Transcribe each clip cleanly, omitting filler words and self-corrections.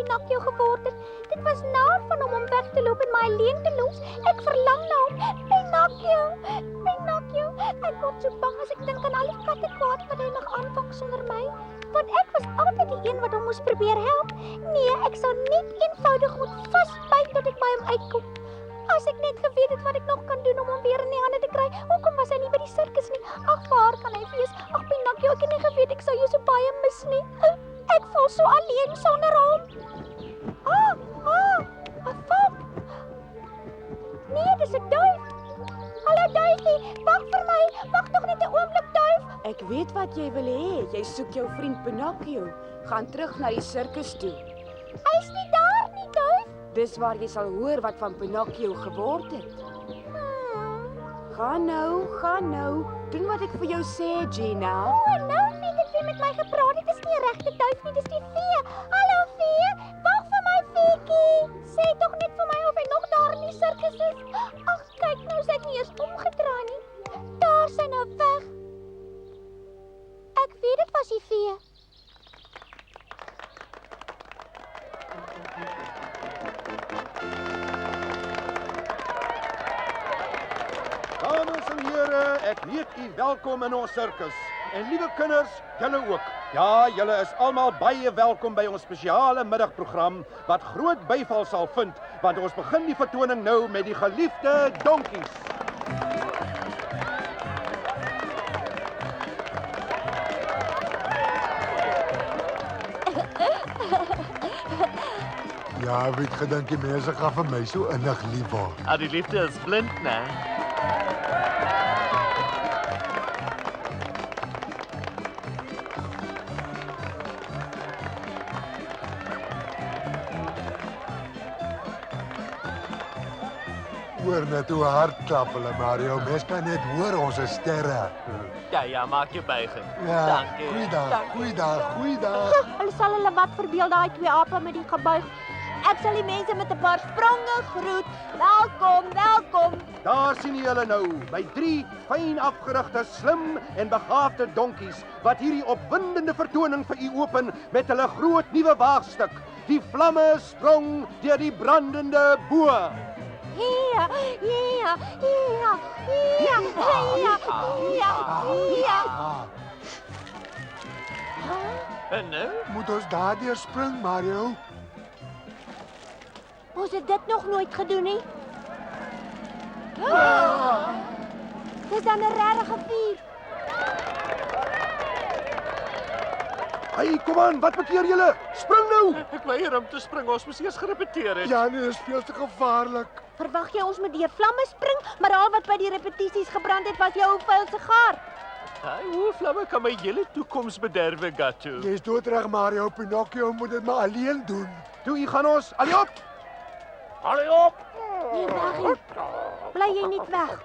Pinocchio geword het. Dit was naar van hom om weg te loop en my alleen te los. Ek verlang na hom. Pinocchio, Pinocchio. Ek word so bang as ek dink aan al die kattekwaad wat hy nog aanvang sonder my. Want ek was altyd die een wat hom moes probeer help. Nee, ek sou net eenvoudig moet vasbyt tot ek by hom uitkom. As ek net geweet het wat ek nog kan doen om hom weer in die hande te kry. Hoekom was hy nie by die sirkus nie? Ag, waar kan hy wees? Ag, Pinocchio, ek het nie geweet ek sou jou so baie mis nie. Ek voel so alleen sonder hom. 'n Valk. Nee, dis 'n duif. Hallo duifie, wag vir my. Wag tog net 'n oomblik, duif. Ek weet wat jy wil hê. Jy soek jou vriend Pinocchio. Gaan terug na die sirkus toe. Hy's nie daar nie, duif. Dis waar jy sal hoor wat van Pinocchio geword het. Gaan nou. Doen wat ek vir jou sê, Gina. Nou weet ek wie met my gepraat het. Dis nie 'n regte duif nie, dis die vee. Hallo vee, wag vir my veetjie. Sê tog net vir my of hy nog daar in die sirkus is. Ag, kyk nou, sy het nie eens omgedraai nie. Daar sy nou weg. Ek weet dit was die vee. Dames en here, ek heet u welkom in ons sirkus. En liewe kinders, julle ook. Ja, julle is almal baie welkom by ons spesiale middagprogram wat groot byval sal vind, want ons begin die vertoning nou met die geliefde donkies. Ja, weet gedink die mense gaan vir my so innig lief word. Die liefde is blind, né? Hoor net hoe hard klap hulle, Mario. Mens kan net hoor ons is sterre. Ja, maak je buiging. Ja, Dankie. goeiedag. Hulle sal hulle wat verbeel daai twee ape met die gebuig. Ek sal die mense met 'n paar spronge groet. Welkom. Daar sien julle nou, by 3 fyn afgerigte, slim en begaafde donkies wat hierdie opwindende vertoning vir u open met hulle groot nuwe waagstuk. Die vlamme sprong deur die brandende boë. Ja. En nou? Moet ons daardeur spring, Mario? Ons het dit nog nooit gedoen nie. Dis dan 'n regte vuur. Hey, kom aan, wat bekeer julle? Spring nou! Ek weier om te spring, ons moes eers gerepeteer het. Ja, nee, dit is veel te gevaarlik. Verwag jy ons moet deur vlamme spring? Maar al wat by die repetisies gebrand het was jou vuil sigaar. Hoe vlamme kan my hele toekoms bederwe, Gatto? Jy's doodreg, Mario. Pinocchio moet dit maar alleen doen. Toe, hier gaan ons. Allee op! Nee, weg. Bly jy net weg.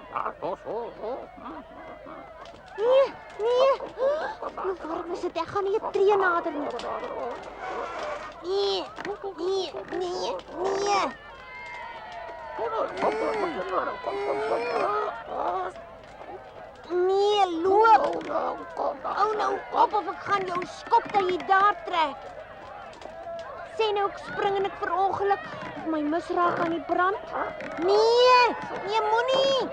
Nee. Waarom is dit? Ek gaan nie 'n tree nader nie. Nee. Nee, loop. Hou nou op of ek gaan jou skop dat jy daar trek. Sê nou ek spring en ek verongeluk of my mis raak aan die brand. Nee, moenie.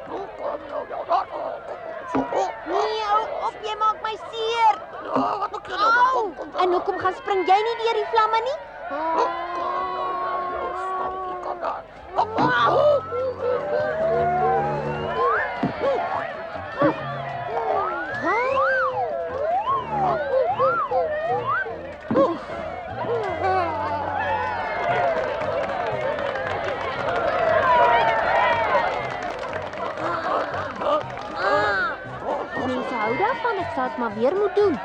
Nee, hou op, jy maak my seer. Au, en hoekom gaan spring jy nie deur die vlamme nie? Mense hou daarvan, ek sal dit maar weer moet doen.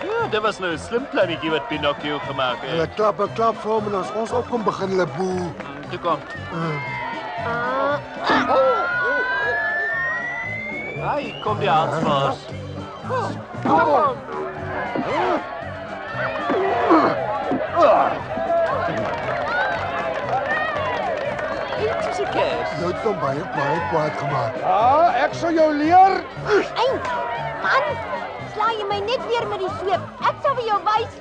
Ja, dit was nou 'n slim plannetjie wat Pinocchio gemaak Hulle het. klap vir hom en as ons opkom begin hulle boe. Toe kom. Ai, kom die aanspaars. Dit is 'n kers. Nou het hom baie kwaad gemaak. Ja, ek sal jou leer. Ei, man, sla jy my net weer met die sweep. Ek sal vir jou wys.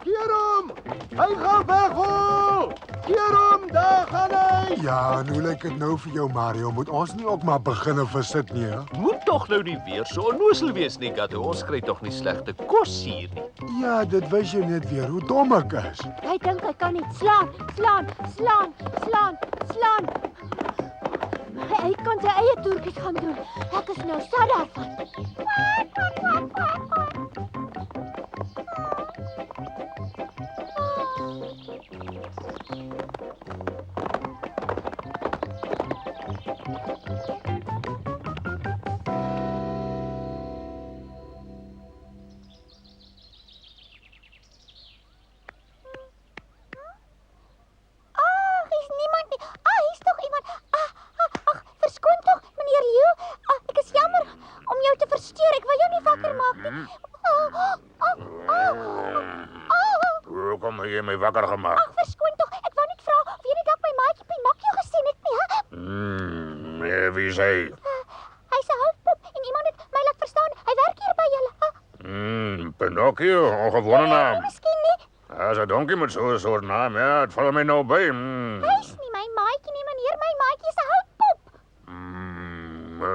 Keer hom! Hy gaan weghol! Keer hom, daar gaan hy! Ja, en hoe lyk dit nou vir jou, Mario? Moet ons nie ook maar begin versit nie, hè? Moet tog nou nie weer so onnoosel wees nie, Gato. Ons kry tog nie slegte kos hier nie. Ja, dit wys jou net weer hoe dom ek is. Hy dink hy kan nie slaan. Hy kan sy eie toertjies gaan doen. Ek is nou sat daarvan. Hoekom het jy my wakker gemaak? Ag, verskoon tog. Ek wou net vra of jy nie dalk my maatjie Pinocchio gesien het nie, hè? Wie sê? Hy's 'n houtpop en iemand het my laat verstaan. Hy werk hier by julle. Pinocchio, ongewone naam. Miskien nie. As 'n donkie met so 'n soort naam, ja, het val my nou by. Hy's nie my maatjie nie, meneer. My maatjie is 'n houtpop.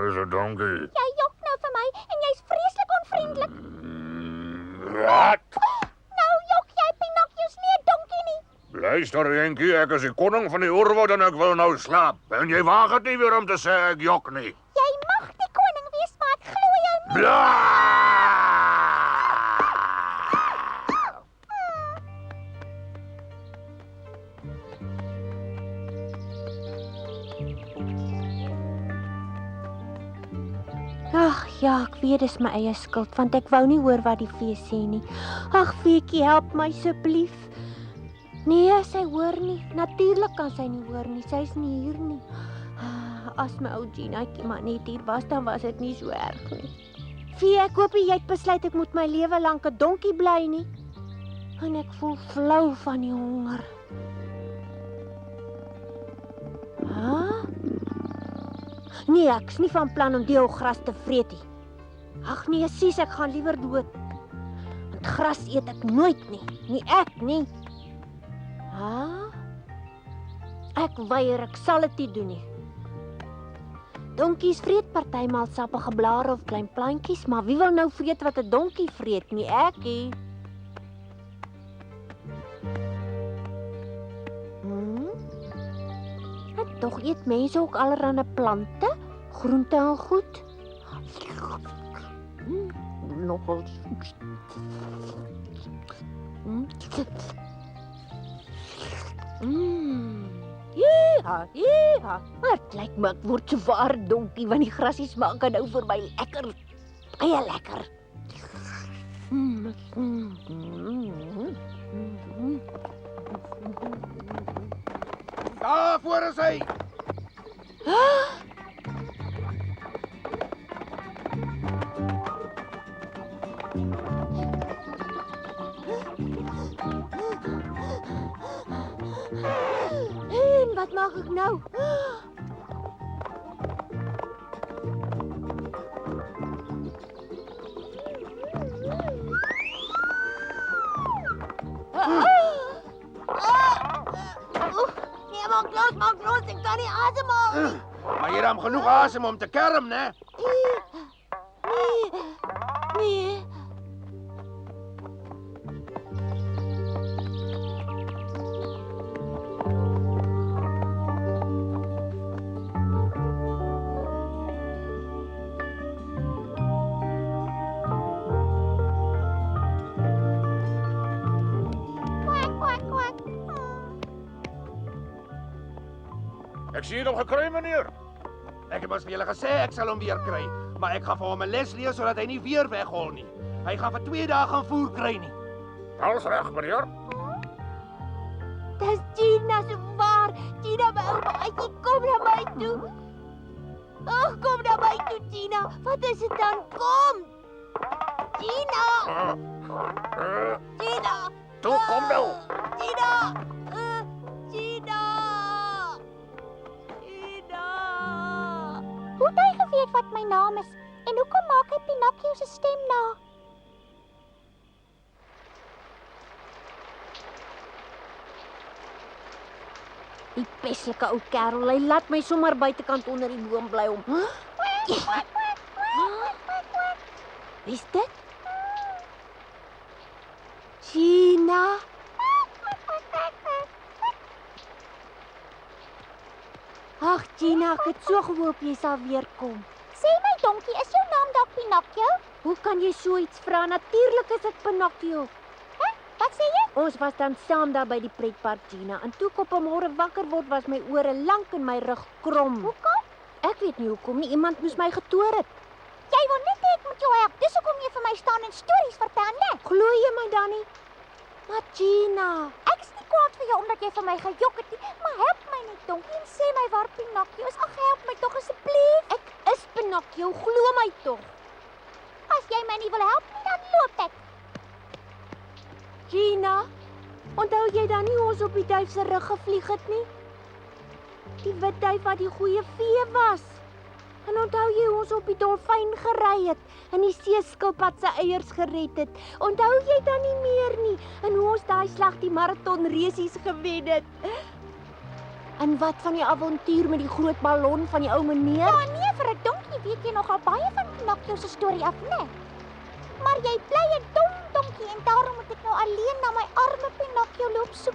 Is 'n donkie. Jy jok nou vir my en jy's vreeslik onvriendelik. Wat? Nou jok jy Pinocchio's nie 'n donkie nie. Luister, Enkie, ek is die koning van die oorwoud en ek wil nou slaap. En jy waag dit nie weer om te sê ek jok nie. Jy mag die koning wees, maar ek glo jou nie. Ag ja, ek weet dis my eie skuld want ek wou nie hoor wat die vee sê nie. Ag Veetjie, help my asseblief. Nee, sy hoor nie. Natuurlik kan sy nie hoor nie. Sy's nie hier nie. As my ou Ginaatjie maar net hier was, dan was dit nie so erg nie. Vee, ek hoop jy het besluit ek moet my lewe lank 'n donkie bly nie. En ek voel flou van die honger. Nee, ek's nie van plan om die ou gras te vreet nie. Ag nee, sis, ek gaan liewer dood. Want gras eet ek nooit nie. Nie ek nie. Ek weier, ek sal dit nie doen nie. Donkies vreet partymal sappige blare of klein plantjies, maar wie wil nou vreet wat 'n donkie vreet? Nie ek nie. Tog eet mense ook allerlei plante, groente en goed. Nogal. Ja. Maar het lyk my ek word so waar donkie want die grasies maak nou vir my lekker. Baie lekker. Daar voor is hy. En wat maak ek nou? Maak los, ek kan nie asemhaal nie. Maar jy het genoeg asem om te kerm, né? Nee. Ek sien hom gekry, meneer. Ek het mos vir julle gesê ek sal hom weer kry, maar ek gaan vir hom 'n les leer sodat hy nie weer weghol nie. Hy gaan vir 2 dae gaan voer kry nie. Alles reg, meneer. Dis Gina se waar. Gina, my ou maatjie, kom na my toe. Ag, kom na my toe, Gina. Wat is dit dan? Kom. Gina. Gina. Toe, kom nou. Gina. Gina. Gina. Hoe het hy geweet wat my naam is? En hoekom maak hy Pinocchio se stem na? Die peslike ou kerel, hy laat my sommer buitekant onder die boom bly om. Wie's dit? Gina. Ag Gina, ek het so gehoop jy sal weer kom. Sê my donkie, is jou naam dalk Pinocchio? Hoe kan jy so iets vra? Natuurlik is dit Pinocchio. Wat sê jy? Ons was dan saam daar by die pretpark, Gina, en toe ek op 'n môre wakker word, was my ore lank en my rug krom. Hoekom? Ek weet nie hoekom nie, iemand moes my getoer het. Jy wil net hê ek moet jou help, dis hoekom jy vir my staan en stories vertel, né? Glo jy my dan nie? Maar Gina, ek is nie kwaad vir jou omdat jy vir my gejok het nie, maar help my net, donkie, en sê my waar Pinocchio is. Ag, help my tog asseblief. Ek is Pinocchio, glo my tog. As jy my nie wil help nie, dan loop ek. Gina, onthou jy dan nie ons op die duif se rug gevlieg het nie? Die wit duif wat die goeie vee was. En onthou jy ons op die dolfyn gery het en die seeskilpad se eiers gered het? Onthou jy dan nie meer nie? En hoe ons daai slag die maraton resies gewen het? En wat van die avontuur met die groot ballon van die ou meneer? Ja nee, vir 'n donkie weet jy nogal baie van Pinocchio se storie af, né? Maar jy bly 'n dom donkie en daarom moet ek nou alleen na my arme Pinocchio loop soek.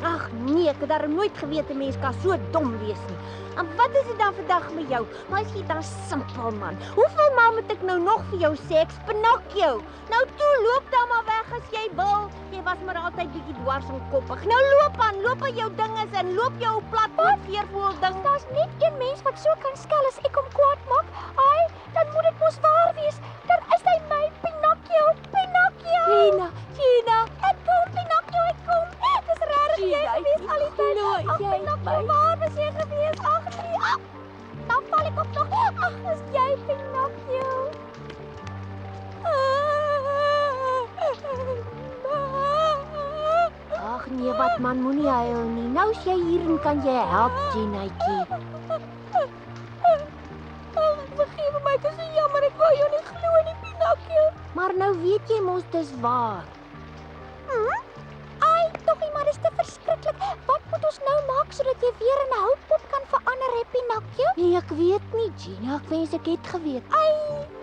Ag nee, ek het daar nooit geweet 'n mens kan so dom wees nie. En wat is dit dan vandag met jou? Maar is jy dan simpel man? Hoeveel maal moet ek nou nog vir jou sê ek's Pinocchio? Nou toe, loop dan maar weg as jy wil. Jy was maar altyd bietjie dwars en koppig. Nou loop aan jou dinges en loop jou plat veervoel ding. Daar's net een mens wat so kan skel as ek hom kwaad maak. Ai, dan moet dit mos waar wees. Dan is hy my Pinocchio. Gina, ek kom Pinocchio, ek kom. Dis regtig jy gewees al die tyd. Ag, Pinocchio, waar was jy gewees? Ag, nee. Ag, dan val ek op nog. Ag, is jy Pinocchio? Ag nee, wat man, moenie huil nie. Nou is jy hier en kan jy help, Ginaatjie. Vergewe my, dit is so jammer, ek wou jou nie glo nie, Pinocchio. Maar nou weet jy mos dis waar. Ai, toggie, maar dis te verskriklik. Wat moet ons nou maak sodat jy weer in 'n houtpop kan verander, hè, Pinocchio? Nee, ek weet nie, Gina. Ek wens ek het geweet. Ai,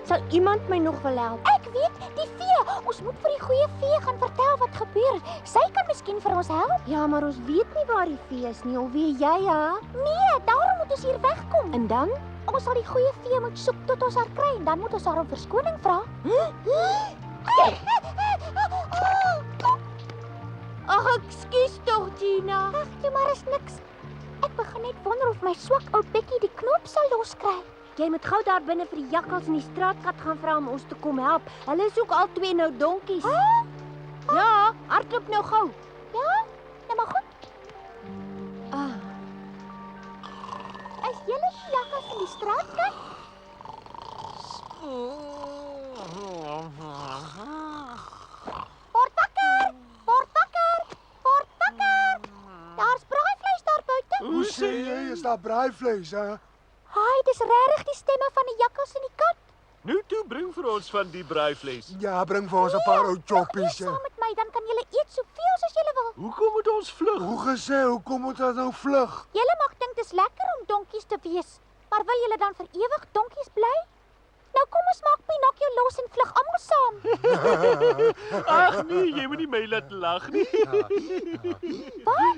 sal iemand my nog wil help? Ek weet, die vee. Ons moet vir die goeie vee gaan vertel wat gebeur het. Sy kan miskien vir ons help. Ja, maar ons weet nie waar die vee is nie. Of weet jy, hè? Nee, daarom moet ons hier wegkom. En dan? Ons sal die goeie vee moet soek tot ons haar kry en dan moet ons haar om verskoning vra. Ag, ekskuus tog, Gina. Ag, jy maar is niks. Ek begin net wonder of my swak ou bekkie die knoop sal loskry. Jy moet gou daar binne vir die jakkals en die straatkat gaan vra om ons te kom help. Hulle soek al twee nou donkies. Ja, hardloop nou gou. Ja? Nou maar goed. Is julle die jakkals in die straatkat? Word wakker! Word wakker! Word wakker! Daar's braaivleis daar buite. Hoe sê jy, is daar braaivleis, hè? Haai, dis regtig die stemme van die jakkals en die kat. Nou toe bring vir ons van die braaivleis. Ja, bring vir ons 'n paar ou choppies. Kom saam met my, dan kan julle eet soveel soos julle wil. Hoekom moet ons vlug? Hoe gesê, hoekom moet ons nou vlug? Julle mag dink dit is lekker om donkies te wees, maar wil julle dan vir ewig donkies bly? Nou kom ons maak Pinocchio los en vlug almal saam. Ag nee, jy moet nie my laat lag nie. Wat?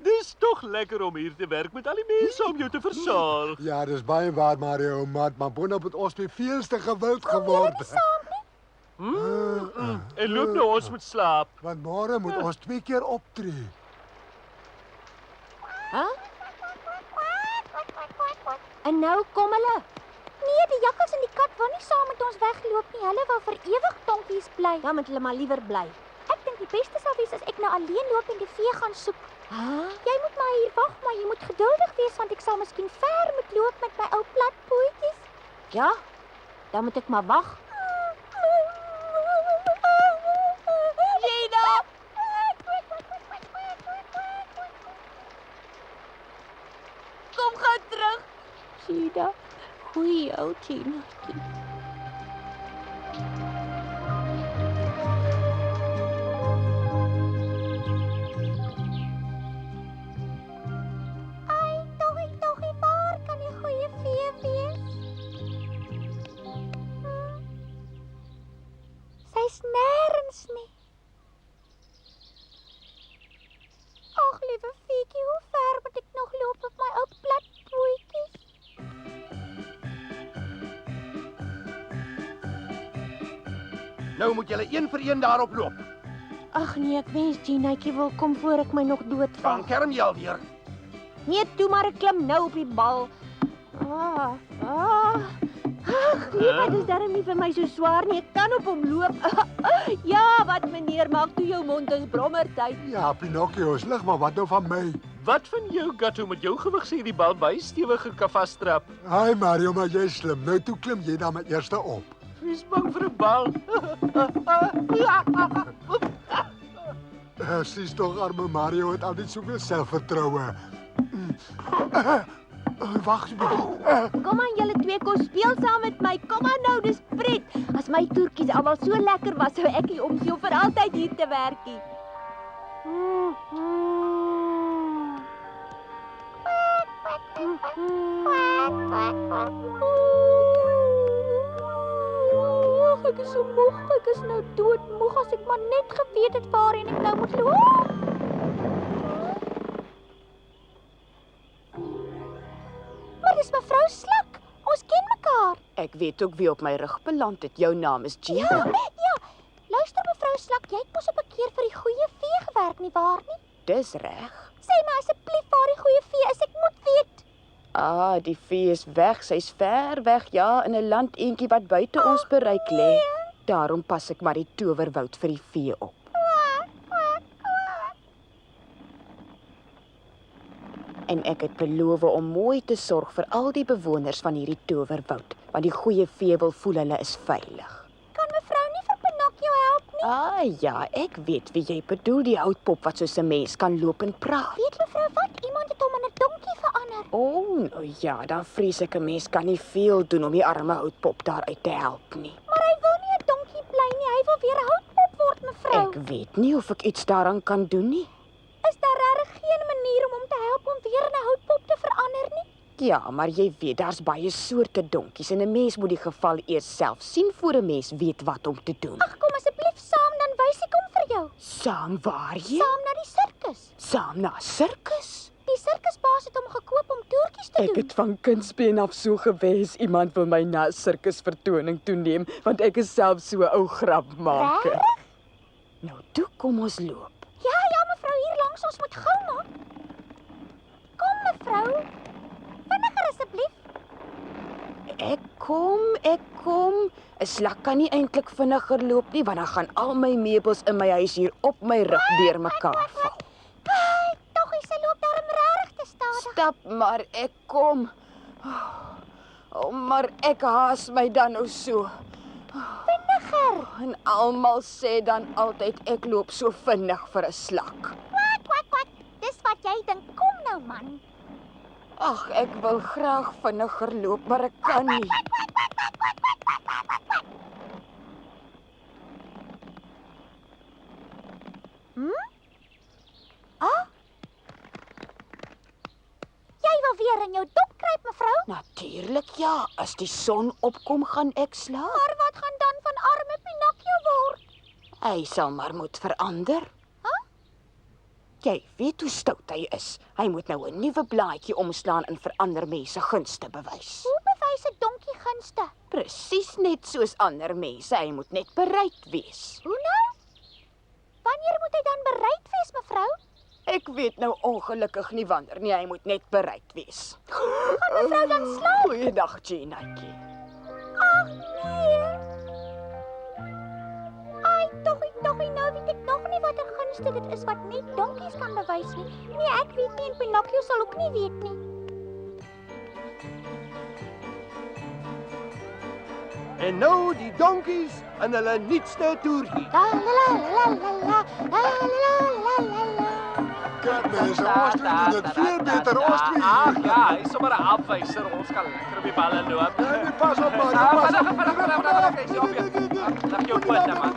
Dis tog lekker om hier te werk met al die mense om jou te versorg. Ja, dis baie waar, Mario, maar boonop het ons twee veelste gewild Julle geword. nie saam nie? En loop nou, ons moet slaap. Want môre moet ons 2 keer optree. En nou kom hulle. Nee, die jakkals en die kat wil nie saam met ons wegloop nie. Hulle wil vir ewig donkies bly. Dan moet hulle maar liewer bly. Ek dink die beste sal wees as ek nou alleen loop en die vee gaan soek. Jy moet maar hier wag, maar jy moet geduldig wees want ek sal miskien ver moet loop met my ou plat pootjies. Ja, dan moet ek maar wag. Gina! Kom gou terug. Gina, goeie ou Gina. Toggie, waar kan die goeie vee wees? Sy's nêrens nie. Ag, liewe Fietjie, hoe ver moet ek nog loop op my ou plat pootjies? Nou moet julle een vir een daarop loop. Ag nee, ek wens Ginaatjie wil kom voor ek my nog doodval. Dan kerm jy alweer. Nee, toe maar ek klim nou op die bal. Ag, nee, maar dis darem nie vir my so swaar nie. Ek kan op hom loop. Ja, wat meneer, maak toe jou mond, dis brommertyd. Ja, Pinocchio is lig, maar wat nou van my? Wat van jou, Gatto, met jou gewig sê die bal baie stewig kan vasstrap. Hi Mario, maar jy is slim. Nou toe klim jy dan met eerste op. Wie's bang vir 'n bal? Sies tog, arme Mario het altyd soveel selfvertroue. Wag 'n bietjie. Kom aan julle twee, kom speel saam met my. Kom aan nou, dis pret. As my toertjies almal so lekker was, sou ek nie omgee vir altyd hier te werk nie. Ek is so moeg, ek is nou doodmoeg as ek maar net geweet het waarheen ek nou moet loop. Maar dis mevrou Slak, ons ken mekaar. Ek weet ook wie op my rug beland het. Jou naam is Gina. Ja, luister mevrou Slak, jy het mos op 'n keer vir die goeie vee gewerk, nie waar nie? Dis reg. Sê my asseblief waar die goeie vee is, ek moet weet. Ah, die vee is weg. Sy's ver weg, ja, in 'n land eentjie wat buite ons bereik lê. Daarom pas ek maar die towerwoud vir die vee op. En ek het beloof om mooi te sorg vir al die bewoners van hierdie towerwoud, want die goeie vee wil voel hulle is veilig. Kan mevrou nie vir Pinocchio help nie? Ah ja, ek weet wie jy bedoel, die houtpop wat soos 'n mens kan loop en praat. Weet mevrou wat? Iemand het hom in 'n donkie verander. O, nou ja, dan vrees ek 'n mens kan nie veel doen om die arme houtpop daaruit te help nie. Maar hy wil nie 'n donkie bly nie, hy wil weer 'n houtpop word, mevrou. Ek weet nie of ek iets daaraan kan doen nie. Is daar regtig geen manier om hom te help om weer in 'n houtpop te verander nie? Ja, maar jy weet, daar's baie soorte donkies en 'n mens moet die geval eers self sien voor 'n mens weet wat om te doen. Ag, kom asseblief saam, dan wys ek hom vir jou. Saam waar jy? Saam na die sirkus. Saam na sirkus? Die sirkusbaas het hom gekoop om toertjies te Ek doen. het van kindsbeen af so gewens iemand wil my na 'n sirkusvertoning toeneem, want ek is self so 'n ou grapmaker. Regtig? Nou toe kom ons loop. Ja, mevrou, hier langs, ons moet gou maak. Kom, mevrou. Vinniger asseblief. Ek kom. 'n Slak kan nie eintlik vinniger loop nie, want dan gaan al my meubels in my huis hier op my rug deurmekaar val. Ai, tog, sy loop daarom regtig te stadig. Stap maar, ek kom. Oh, maar ek haas my dan nou so. Vinniger. En almal sê dan altyd ek loop so vinnig vir 'n slak. Kwak. Dis wat jy dink. Kom nou, man. Ag, ek wil graag vinniger loop, maar ek kan nie. Jy wil weer in jou dop kruip, mevrou? Natuurlik ja, as die son opkom gaan ek slaap. Maar wat gaan dan van arme Pinocchio word? Hy sal maar moet verander. Jy weet hoe stout hy is. Hy moet nou 'n nuwe blaadjie omslaan en vir ander mense gunste bewys. Hoe bewys 'n donkie gunste? Presies net soos ander mense, hy moet net bereid wees. Hoe nou? Wanneer moet hy dan bereid wees, mevrou? Ek weet nou ongelukkig nie wanneer nie, hy moet net bereid wees. Gaan mevrou dan slaap? Goeiedag, Ginaatjie. Ag nee. Ai, toggie, nou weet ek nog nie wat 'n gunste enigste dit is wat net donkies kan bewys nie. Nee, ek weet nie en Pinocchio sal ook nie weet nie. En nou die donkies in hulle nuutste toertjie. La la la la la la la la la la. Kyk mense, ons doen dit veel beter ons twee. Ag ja, hy's sommer 'n afwyser. Ons kan lekker op die balle loop. Nee, pas op maar, pas op. Vinnig, hy's op jou. Lag jou punt, man.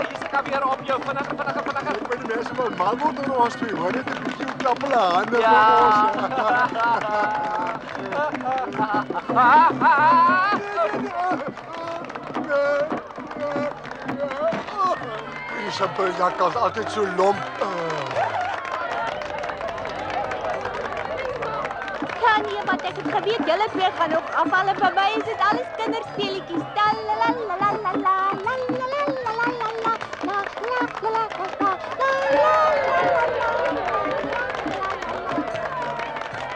Hier's ek weer op jou. Vinnig. Ek weet die mense wat mal word oor ons twee, hoor net 'n bietjie klap hulle hande Ja. Die Sabrina is altyd so lomp. Kan nie, want ek het geweet julle twee gaan nog afval en vir my is dit alles kinderspeletjies. La la la la la la la la la la la la la la la la la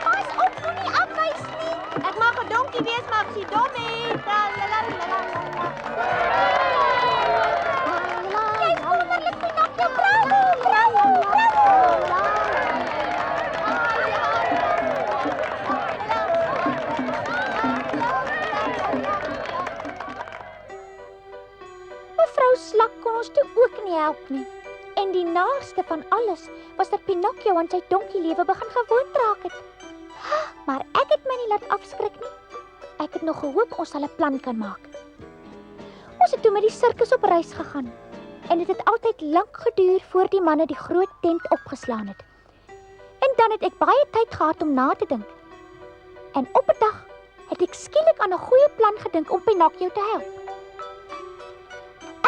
Pas op, moenie afwys nie. Ek mag 'n donkie wees, maar ek sien dommie. La la la la la la. Jy's wonderlik, Pinocchio. Bravo, bravo, bravo. Mevrou Slak kon ons toe ook nie help nie. En die naaste van alles was dat Pinocchio aan sy donkie lewe begin gewoond raak het. Maar ek het my nie laat afskrik nie. Ek het nog gehoop ons sal 'n plan kan maak. Ons het toe met die sirkus op reis gegaan. En dit het altyd lank geduur voor die manne die groot tent opgeslaan het. En dan het ek baie tyd gehad om na te dink. En op 'n dag het ek skielik aan 'n goeie plan gedink om Pinocchio te help.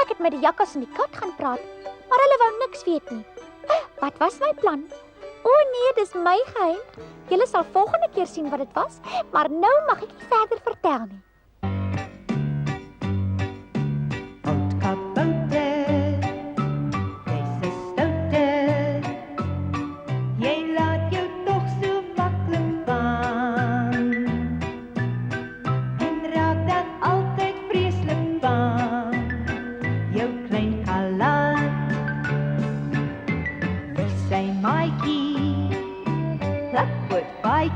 Ek het met die jakkals en die kat gaan praat, maar hulle wou niks weet nie. Wat was my plan? O nee, dis my geheim. Julle sal volgende keer sien wat dit was, maar nou mag ek nie verder vertel nie. Oudkapouter, jy's 'n stouter. Jy laat jou tog so maklik vang. En raak dan altyd vreeslik bang. Jou klein kalat, wie sy maatjie, dat word baie